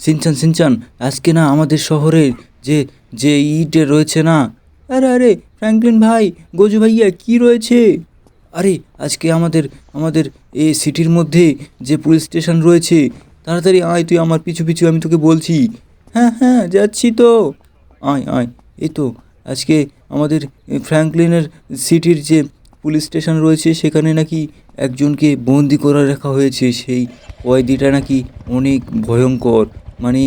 Shinchan Shinchan আজকে না আমাদের শহরের যে যে ইটে রয়েছে না। আরে আরে ফ্র্যাঙ্কলিন ভাই, গজু ভাইয়া কি রয়েছে? আরে আজকে আমাদের আমাদের এই সিটির মধ্যে যে পুলিশ স্টেশন রয়েছে, তাড়াতাড়ি আয় তুই আমার পিছু পিছু, আমি তোকে বলছি। হ্যাঁ হ্যাঁ যাচ্ছি তো। আয় আয়। এই তো আজকে আমাদের ফ্র্যাঙ্কলিনের সিটির যে পুলিশ স্টেশন রয়েছে সেখানে নাকি একজনকে বন্দি করে রাখা হয়েছে। সেই কয়েদিটা নাকি অনেক ভয়ঙ্কর, মানে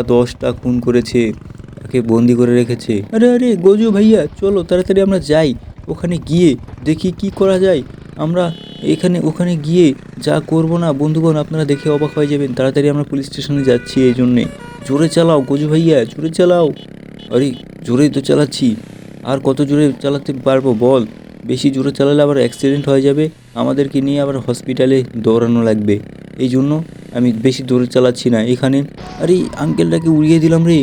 দশটা খুন করেছে, তাকে বন্দি করে রেখেছে। আরে আরে গজু ভাইয়া চলো তাড়াতাড়ি আমরা যাই, ওখানে গিয়ে দেখি কি করা যায়। আমরা ওখানে গিয়ে যা করব না বন্ধুগণ, আপনারা দেখে অবাক হয়ে যাবেন। তাড়াতাড়ি আমরা পুলিশ স্টেশনে যাচ্ছি এই জন্যে। জোরে চালাও গজু ভাইয়া, জোরে চালাও। আরে জোরেই তো চালাচ্ছি, আর কত জোরে চালাতে পারবো বল? বেশি জোরে চালালে আবার অ্যাক্সিডেন্ট হয়ে যাবে, আমাদেরকে নিয়ে আবার হসপিটালে দৌড়ানো লাগবে। এই জন্য আমি বেশি জোরে চালাচ্ছি না এখানে। আরে আঙ্কেলটাকে উড়িয়ে দিলাম রে।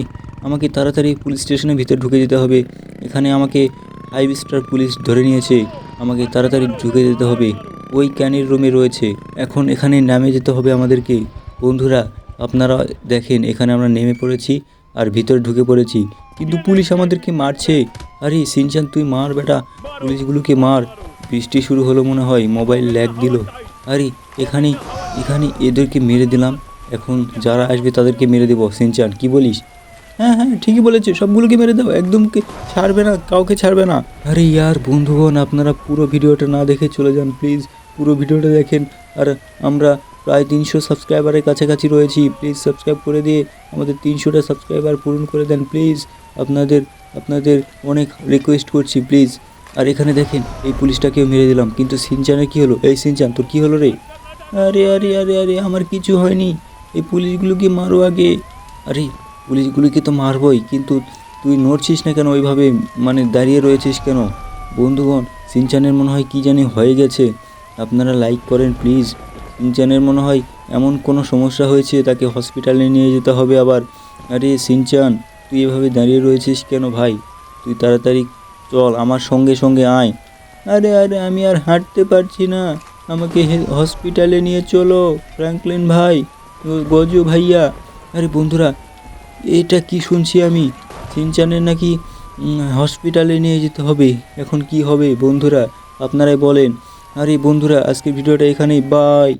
আমাকে তাড়াতাড়ি পুলিশ স্টেশনের ভিতরে ঢুকে যেতে হবে। এখানে আমাকে 5 স্টার পুলিশ ধরে নিয়েছে, আমাকে তাড়াতাড়ি ঢুকে যেতে হবে। ওই ক্যানের রুমে রয়েছে, এখন এখানে নামে যেতে হবে আমাদেরকে। বন্ধুরা আপনারা দেখেন, এখানে আমরা নেমে পড়েছি আর ভিতরে ঢুকে পড়েছি, কিন্তু পুলিশ আমাদেরকে মারছে। আরে সিনচান তুই মার বেটা, পুলিশগুলোকে মার। বৃষ্টি শুরু হলো মনে হয়, মোবাইল ল্যাগ দিল। আরে এখানে এখানে এদেরকে মেরে দিলাম, এখন যারা আসবে তাদেরকে মেরে দেবো। সিনচান কি বলিস? হ্যাঁ হ্যাঁ ঠিকই বলেছে, সবগুলোকে মেরে দাও, একদম ছাড়বে না, কাউকে ছাড়বে না। আরে ইয়ার বন্ধুগণ, আপনারা পুরো ভিডিওটা না দেখে চলে যান প্লিজ, পুরো ভিডিওটা দেখেন। আর আমরা প্রায় 300 সাবস্ক্রাইবারের কাছাকাছি রয়েছি, প্লিজ সাবস্ক্রাইব করে দিয়ে আমাদের 300টা সাবস্ক্রাইবার পূরণ করে দেন প্লিজ। আপনাদের আপনাদের অনেক রিকোয়েস্ট করছি প্লিজ। আর এখানে দেখেন এই পুলিশটাকেও মেরে দিলাম, কিন্তু সিনচানের কি হলো? এই সিনচান তোর কি হলো রে? আরে আরে আরে আরে আমার কিছু হয়নি, এই পুলিশগুলোকে মারো আগে। আরে পুলিশগুলিকে তো মারবই, কিন্তু তুই নড়ছিস না কেন ওইভাবে, মানে দাঁড়িয়ে রয়েছিস কেন? বন্ধুগণ সিনচানের মনে হয় কী জানি হয়ে গেছে, আপনারা লাইক করেন প্লিজ। সিনচানের মনে হয় এমন কোনো সমস্যা হয়েছে, তাকে হসপিটালে নিয়ে যেতে হবে আবার। আরে সিনচান তুই এভাবে দাঁড়িয়ে রয়েছিস কেন ভাই? তুই তাড়াতাড়ি চল আমার সঙ্গে সঙ্গে আয়। আরে আরে আমি আর হাঁটতে পারছি না, আমাকে হসপিটালে নিয়ে চলো ফ্র্যাঙ্কলিন ভাই, গজু ভাইয়া। আরে বন্ধুরা এটা কি শুনছি আমি, সিনচানের নাকি হসপিটালে নিয়ে যেতে হবে। এখন কি হবে বন্ধুরা আপনারাই বলেন। আরে বন্ধুরা আজকের ভিডিওটা এখানেই, বাই।